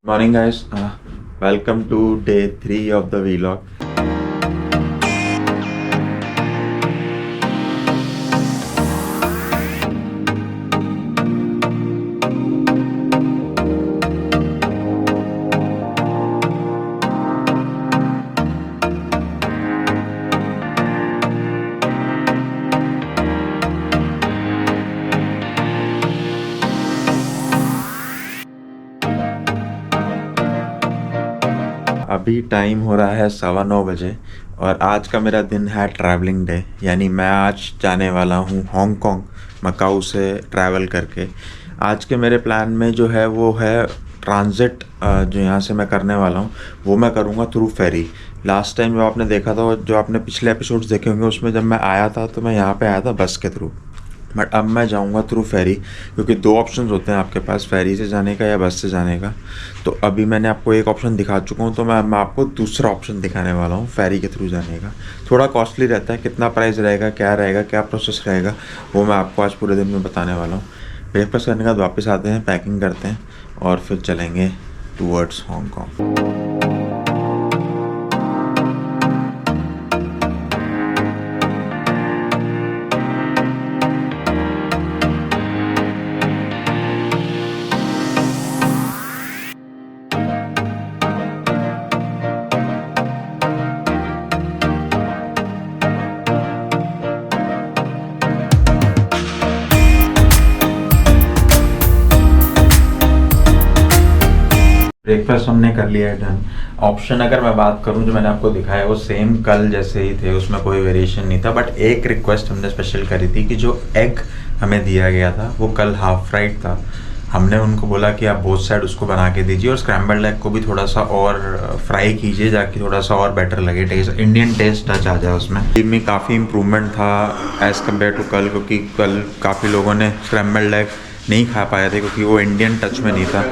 Morning guys, welcome to day 3 of the vlog. अभी time हो रहा है 9:15 बजे और आज का मेरा दिन है ट्रैवलिंग डे। यानी मैं आज जाने वाला हूँ हांगकांग, मकाऊ से ट्रैवल करके। आज के मेरे प्लान में जो है वो है ट्रांजिट, जो यहाँ से मैं करने वाला हूँ वो मैं करूँगा थ्रू फेरी। लास्ट टाइम जो आपने देखा था, जो आपने पिछले एपिसोड्स देखे होंगे, उसमें जब मैं आया था तो मैं यहाँ पे आया था बस के थ्रू, बट अब मैं जाऊंगा थ्रू फेरी, क्योंकि दो ऑप्शंस होते हैं आपके पास, फेरी से जाने का या बस से जाने का। तो अभी मैंने आपको एक ऑप्शन दिखा चुका हूँ, तो मैं आपको दूसरा ऑप्शन दिखाने वाला हूँ फेरी के थ्रू जाने का। थोड़ा कॉस्टली रहता है, कितना प्राइस रहेगा, क्या प्रोसेस रहेगा, वो मैं आपको आज पूरे दिन में बताने वाला हूँ। ब्रेकफास्ट करने के बाद वापस आते हैं, पैकिंग करते हैं और फिर चलेंगे टूवर्ड्स हांगकांग। ब्रेकफास्ट हमने कर लिया है डन। ऑप्शन अगर मैं बात करूं जो मैंने आपको दिखाया वो सेम कल जैसे ही थे, उसमें कोई वेरिएशन नहीं था। बट एक रिक्वेस्ट हमने स्पेशल करी थी कि जो एग हमें दिया गया था वो कल हाफ फ्राइड था। हमने उनको बोला कि आप बोथ साइड उसको बना के दीजिए और स्क्रैम्बल्ड एग को भी थोड़ा सा और फ्राई कीजिए, जाकि थोड़ा सा और बेटर लगे, टेस्ट इंडियन टेस्ट टच आ जाए उसमें। इनमें काफ़ी इम्प्रूवमेंट था एज़ कम्पेयर टू कल, क्योंकि कल काफ़ी लोगों ने स्क्रैम्बल्ड एग नहीं खा पाए थे क्योंकि वो इंडियन टच में नहीं था।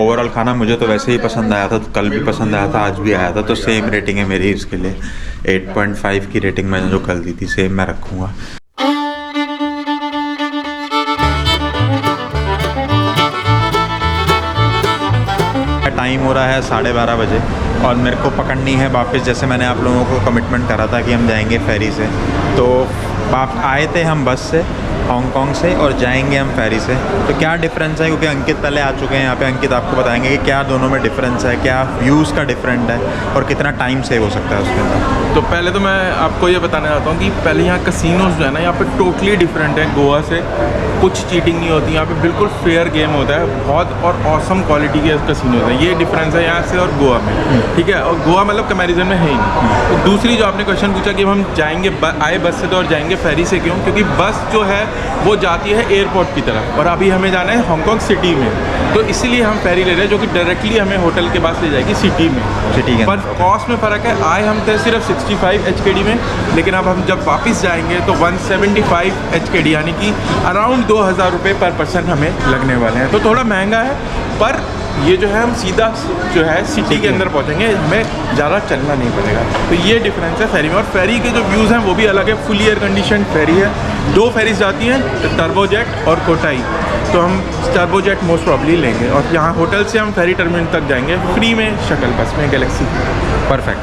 ओवरऑल खाना मुझे तो वैसे ही पसंद आया था, तो कल भी पसंद आया था, आज भी आया था। तो सेम रेटिंग है मेरी इसके लिए, 8.5 की रेटिंग मैंने जो कल दी थी सेम मैं रखूँगा। टाइम हो रहा है 12:30 बजे और मेरे को पकड़नी है वापस, जैसे मैंने आप लोगों को कमिटमेंट करा था कि हम जाएंगे फेरी से। तो आप आए थे हम बस से हांगकांग से और जाएंगे हम फेरी से। तो क्या डिफरेंस है, क्योंकि अंकित पहले आ चुके हैं यहाँ पे, अंकित आपको बताएंगे कि क्या दोनों में डिफरेंस है, क्या व्यूज़ का डिफरेंट है और कितना टाइम सेव हो सकता है उसके अंदर। तो पहले तो मैं आपको ये बताना चाहता हूँ कि पहले यहाँ कसिनोज जो है ना, यहाँ पे टोटली डिफरेंट है गोवा से। कुछ चीटिंग नहीं होती यहाँ पे, बिल्कुल फेयर गेम होता है, बहुत और ऑसम क्वालिटी के कसिनोज हैं। ये डिफरेंस है यहाँ से और गोवा में, ठीक है। और गोवा मतलब कंपैरिजन में है ही नहीं। तो दूसरी जो आपने क्वेश्चन पूछा कि हम जाएंगे आए बस से तो और जाएंगे फेरी से क्यों, क्योंकि बस जो है वो जाती है एयरपोर्ट की तरफ और अभी हमें जाना है हांगकांग सिटी में, तो इसीलिए हम फेरी ले रहे हैं जो कि डायरेक्टली हमें होटल के पास ले जाएगी सिटी में। सिटी के पर कॉस्ट में फ़र्क है। आए हम थे सिर्फ 65 HKD में, लेकिन अब हम जब वापस जाएंगे तो 175 HKD, यानी कि अराउंड 2000 रुपये पर पर्सन हमें लगने वाले हैं। तो थोड़ा महंगा है, पर ये जो है हम सीधा जो है सिटी के अंदर पहुंचेंगे, हमें ज़्यादा चलना नहीं पड़ेगा। तो ये डिफरेंस है फेरी में। और फेरी के जो व्यूज़ हैं वो भी अलग है। फुली एयर कंडीशन फेरी है, 2 फेरीज जाती हैं, टर्बोजेट और कोटाई। तो हम टर्बोजेट मोस्ट प्रॉब्ली लेंगे और यहाँ होटल से हम फेरी टर्मिनल तक जाएंगे फ्री में, शटल बस में, गैलेक्सी। परफेक्ट।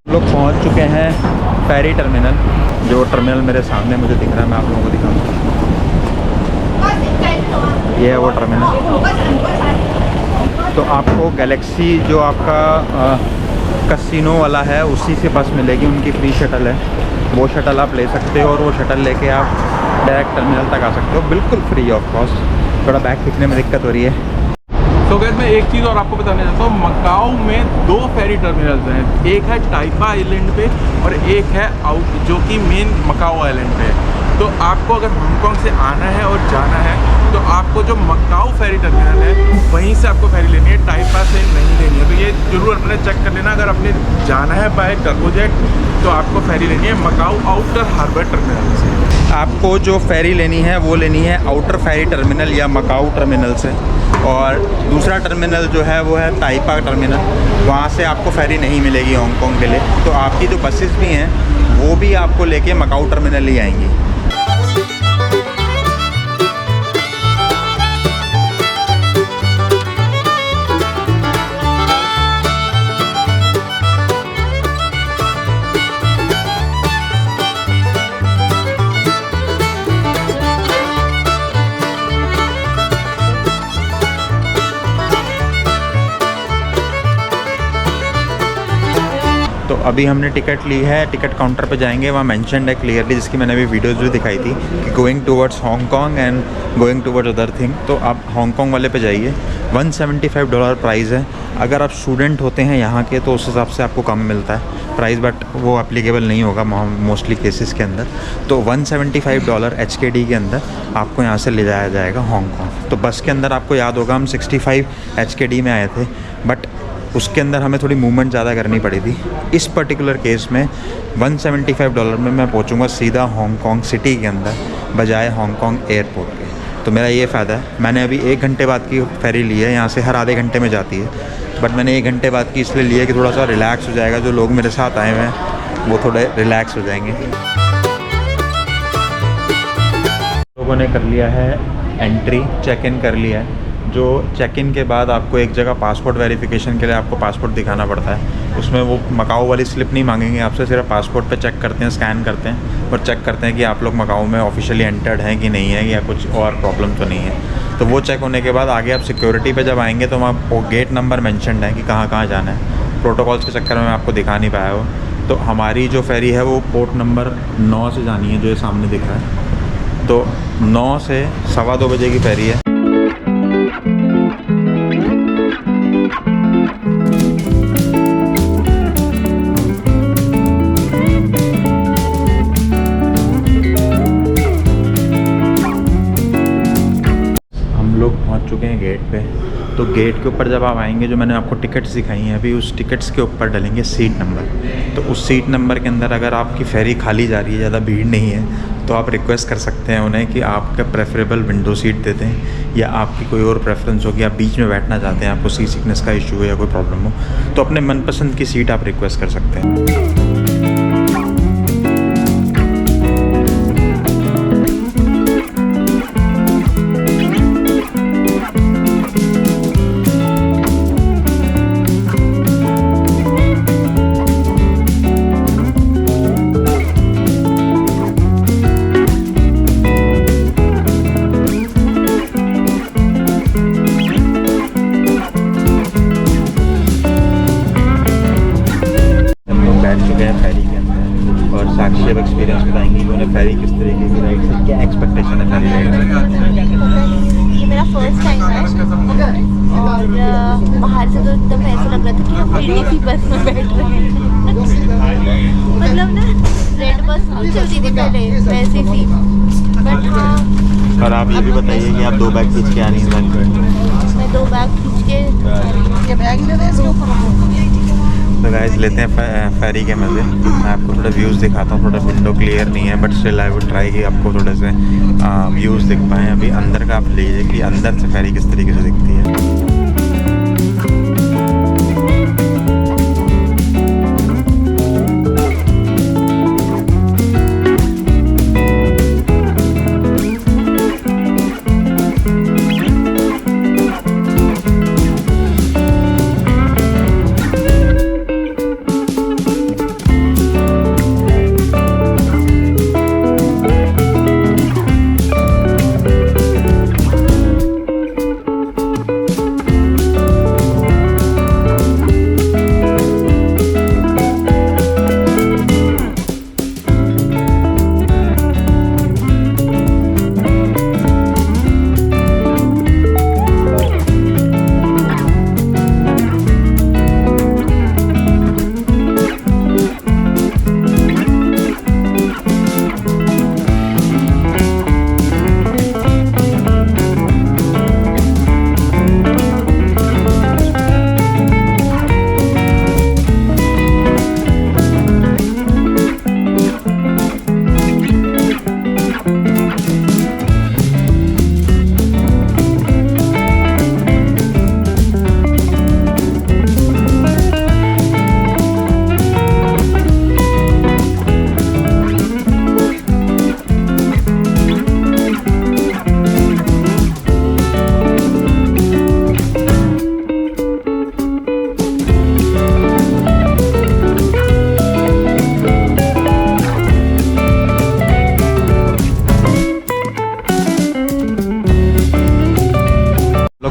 लोग पहुंच चुके हैं फेरी टर्मिनल। जो टर्मिनल मेरे सामने मुझे दिख रहा है मैं आप लोगों को दिखाऊंगा। ये है वो टर्मिनल। तो आपको गैलेक्सी जो आपका कसिनो वाला है उसी से बस मिलेगी, उनकी फ्री शटल है, वो शटल आप ले सकते हो और वो शटल लेके आप डायरेक्ट टर्मिनल तक आ सकते हो, बिल्कुल फ्री ऑफ कॉस्ट। थोड़ा बैग खींचने में दिक्कत हो रही है। तो गैस मैं एक चीज़ और आपको बताना चाहता हूँ, मकाऊ में 2 फेरी टर्मिनल्स हैं। एक है टाइपा आइलैंड पे और एक है आउट, जो कि मेन मकाऊ आइलैंड पे है। तो आपको अगर हांगकांग से आना है और जाना है तो आपको जो मकाऊ फेरी टर्मिनल है वहीं से आपको फेरी लेनी है, टाइपा से नहीं लेनी है। तो ये जरूर अपने चेक कर लेना, अगर आपने जाना है बाय कार्गो जेट तो आपको फेरी लेनी है मकाऊ आउटर हार्बर टर्मिनल से। आपको जो फेरी लेनी है वो लेनी है आउटर फेरी टर्मिनल या मकाऊ टर्मिनल से, और दूसरा टर्मिनल जो है वो है ताइपा टर्मिनल, वहाँ से आपको फेरी नहीं मिलेगी हांगकांग के लिए। तो आपकी जो बसेस भी हैं वो भी आपको लेके मकाऊ टर्मिनल ही आएंगी। तो अभी हमने टिकट ली है, टिकट काउंटर पे जाएंगे, वहाँ मेंशन्ड है क्लियरली, जिसकी मैंने अभी वीडियोज़ भी दिखाई थी कि going towards Hong Kong and going towards other thing. तो आप हांगकांग वाले पे जाइए। $175 प्राइस है। अगर आप स्टूडेंट होते हैं यहाँ के तो उस हिसाब से आपको कम मिलता है प्राइस, बट वो एप्लीकेबल नहीं होगा मोस्टली केसेस के अंदर। तो $175 HKD के अंदर आपको यहाँ से ले जाया जाएगा हांगकांग। तो बस के अंदर आपको याद होगा हम 65 HKD में आए थे, बट उसके अंदर हमें थोड़ी मूवमेंट ज़्यादा करनी पड़ी थी। इस पर्टिकुलर केस में $175 में मैं पहुंचूंगा सीधा हांगकांग सिटी के अंदर, बजाय हांगकांग एयरपोर्ट के। तो मेरा ये फ़ायदा है। मैंने अभी 1 घंटे बाद की फेरी ली है, यहाँ से हर आधे घंटे में जाती है, बट मैंने 1 घंटे बाद की इसलिए ली है कि थोड़ा सा रिलैक्स हो जाएगा। जो लोग मेरे साथ आए हुए हैं वो थोड़े रिलैक्स हो जाएंगे। लोगों ने कर लिया है एंट्री, चेक इन कर लिया है। जो चेक इन के बाद आपको एक जगह पासपोर्ट वेरिफिकेशन के लिए आपको पासपोर्ट दिखाना पड़ता है। उसमें वो मकाऊ वाली स्लिप नहीं मांगेंगे आपसे, सिर्फ पासपोर्ट पे चेक करते हैं, स्कैन करते हैं और चेक करते हैं कि आप लोग मकाऊ में ऑफिशियली एंटर्ड हैं कि नहीं है, या कुछ और प्रॉब्लम तो नहीं है। तो वो चेक होने के बाद आगे आप सिक्योरिटी पे जब आएंगे तो वहाँ गेट नंबर मेंशन्ड है कि कहाँ कहाँ जाना है। प्रोटोकॉल्स के चक्कर में मैं आपको दिखा नहीं पाया हो। तो हमारी जो फेरी है वो पोर्ट नंबर 9 से जानी है, जो ये सामने दिख रहा है। तो 9 से 2:15 बजे की फेरी है। चुके हैं गेट पे। तो गेट के ऊपर जब आप आएंगे, जो मैंने आपको टिकट्स दिखाई हैं अभी, उस टिकट्स के ऊपर डलेंगे सीट नंबर। तो उस सीट नंबर के अंदर अगर आपकी फेरी खाली जा रही है, ज़्यादा भीड़ नहीं है, तो आप रिक्वेस्ट कर सकते हैं उन्हें कि आपका प्रेफरेबल विंडो सीट दे दें, या आपकी कोई और प्रेफरेंस हो कि आप बीच में बैठना चाहते हैं, आपको सी सिकनेस का इशू है या कोई प्रॉब्लम हो, तो अपने मनपसंद की सीट आप रिक्वेस्ट कर सकते हैं। फेरी के अंदर और साक्षी अब एक्सपीरियंस बताएंगी कि उन्हें फेरी किस तरीके की राइड से क्या एक्सपेक्टेशन है फेरी राइड। ये मेरा फर्स्ट टाइम है और बाहर से तो एकदम ऐसा लग रहा था कि हम दिल्ली की बस में बैठ रहे हैं। मतलब ना रेड बस नहीं चलती थी पहले वैसी थी, बट हाँ। और आप ये भी बताइए कि आप 2 बैग खींच के आ रही हैं? मैं 2 बैग खींच के तो गाइस लेते हैं फेरी के मज़े। मैं आपको थोड़ा व्यूज़ दिखाता हूँ, थोड़ा विंडो क्लियर नहीं है, but still I would try कि आपको थोड़े से व्यूज़ दिख पाएँ। अभी अंदर का आप लीजिए कि अंदर से फेरी किस तरीके से दिखती है।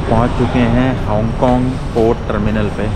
पहुंच चुके हैं हांगकांग पोर्ट टर्मिनल पे।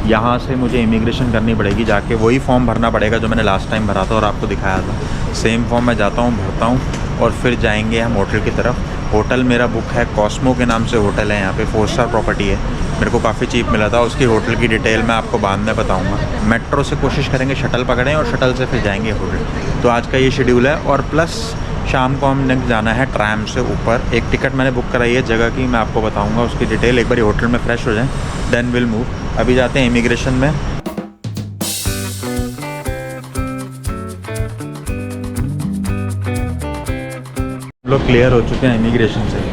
यहाँ से मुझे इमिग्रेशन करनी पड़ेगी, जाके वही फॉर्म भरना पड़ेगा जो मैंने लास्ट टाइम भरा था और आपको दिखाया था। सेम फॉर्म मैं जाता हूँ, भरता हूँ और फिर जाएंगे हम होटल की तरफ। होटल मेरा बुक है, कॉस्मो के नाम से होटल है यहाँ पे, 4 स्टार प्रॉपर्टी है। मेरे को काफ़ी चीप मिला था। उसकी होटल की डिटेल मैं आपको बाद में बताऊँगा। मेट्रो से कोशिश करेंगे शटल पकड़ें और शटल से फिर जाएंगे होटल। तो आज का ये शेड्यूल है। और प्लस शाम को हमने जाना है ट्रैम से ऊपर। एक टिकट मैंने बुक कराई है जगह की, मैं आपको बताऊंगा उसकी डिटेल। एक बार होटल में फ्रेश हो जाएं, देन विल मूव। अभी जाते हैं इमिग्रेशन में। लोग क्लियर हो चुके हैं इमिग्रेशन से।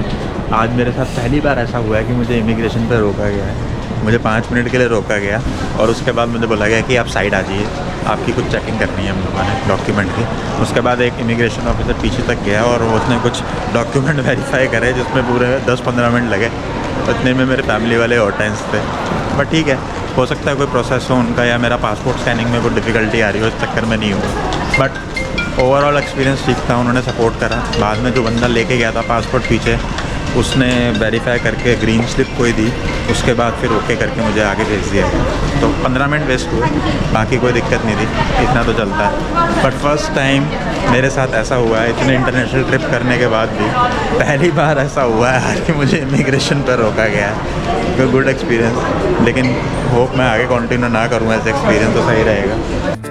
आज मेरे साथ पहली बार ऐसा हुआ है कि मुझे इमिग्रेशन पर रोका गया है। मुझे 5 मिनट के लिए रोका गया और उसके बाद मुझे बोला गया कि आप साइड आ जाइए, आपकी कुछ चेकिंग करनी है हम लोगों ने डॉक्यूमेंट की। उसके बाद एक इमिग्रेशन ऑफिसर पीछे तक गया और उसने कुछ डॉक्यूमेंट वेरीफाई करे जिसमें पूरे 10-15 मिनट लगे। इतने में मेरे फैमिली वाले और टेंस थे। बट ठीक है, हो सकता है कोई प्रोसेस हो उनका या मेरा पासपोर्ट स्कैनिंग में कोई डिफ़िकल्टी आ रही हो, इस चक्कर में नहीं हुआ। बट ओवरऑल एक्सपीरियंस ठीक था, उन्होंने सपोर्ट करा। बाद में जो बंदा लेके गया था पासपोर्ट पीछे, उसने वेरीफाई करके ग्रीन स्लिप कोई दी, उसके बाद फिर ओके करके मुझे आगे भेज दिया। तो 15 मिनट वेस्ट हुए, बाकी कोई दिक्कत नहीं थी, इतना तो चलता है। बट फर्स्ट टाइम मेरे साथ ऐसा हुआ है, इतने इंटरनेशनल ट्रिप करने के बाद भी पहली बार ऐसा हुआ है कि मुझे इमिग्रेशन पर रोका गया है। तो गुड एक्सपीरियंस, लेकिन होप मैं आगे कंटिन्यू ना करूँ ऐसे एक्सपीरियंस, तो सही रहेगा।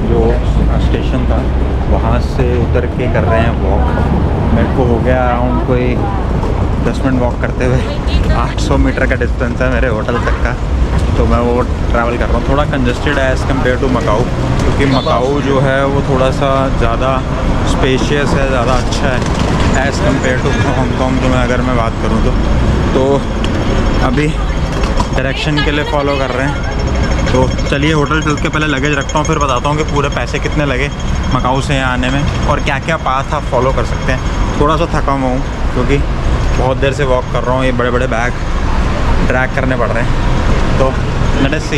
जो स्टेशन था वहाँ से उतर के कर रहे हैं वॉक। मेरे को हो गया अराउंड कोई 10 मिनट वॉक करते हुए। 800 मीटर का डिस्टेंस है मेरे होटल तक का, तो मैं वो ट्रैवल कर रहा हूँ। थोड़ा कंजस्टेड है एज़ कम्पेयर टू मकाऊ, क्योंकि मकाऊ जो है वो थोड़ा सा ज़्यादा स्पेशियस है, ज़्यादा अच्छा है एज़ कम्पेयर टू हांगकांग। जो मैं अगर मैं बात करूँ तो अभी डायरेक्शन के लिए फॉलो कर रहे हैं। तो चलिए होटल चल के पहले लगेज रखता हूँ, फिर बताता हूँ कि पूरे पैसे कितने लगे मकाऊ से यहाँ आने में और क्या क्या पाथ आप फॉलो कर सकते हैं। थोड़ा सा थका हुआ हूँ क्योंकि बहुत देर से वॉक कर रहा हूँ, ये बड़े बड़े बैग ड्रैग करने पड़ रहे हैं। तो लेट्स सी।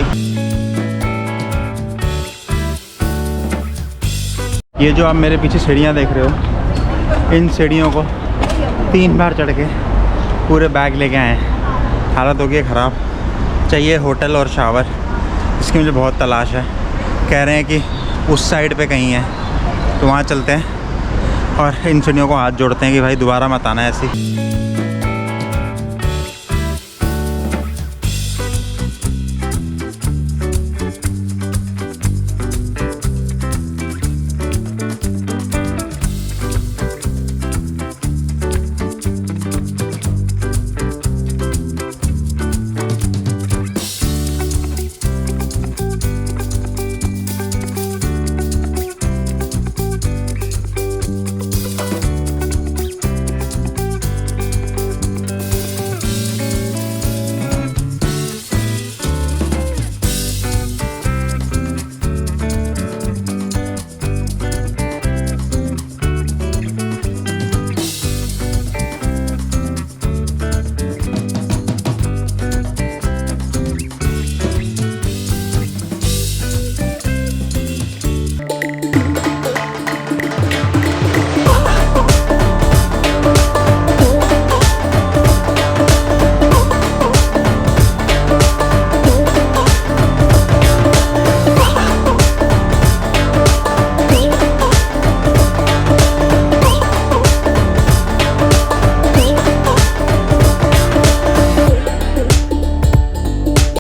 ये जो आप मेरे पीछे सीढ़ियाँ देख रहे हो, इन सीढ़ियों को 3 बार चढ़ के पूरे बैग लेके आए हैं। हालत हो गई है ख़राब। चाहिए होटल और शावर, इसकी मुझे बहुत तलाश है। कह रहे हैं कि उस साइड पे कहीं है, तो वहाँ चलते हैं और इन सीढ़ियों को हाथ जोड़ते हैं कि भाई दोबारा मत आना ऐसी।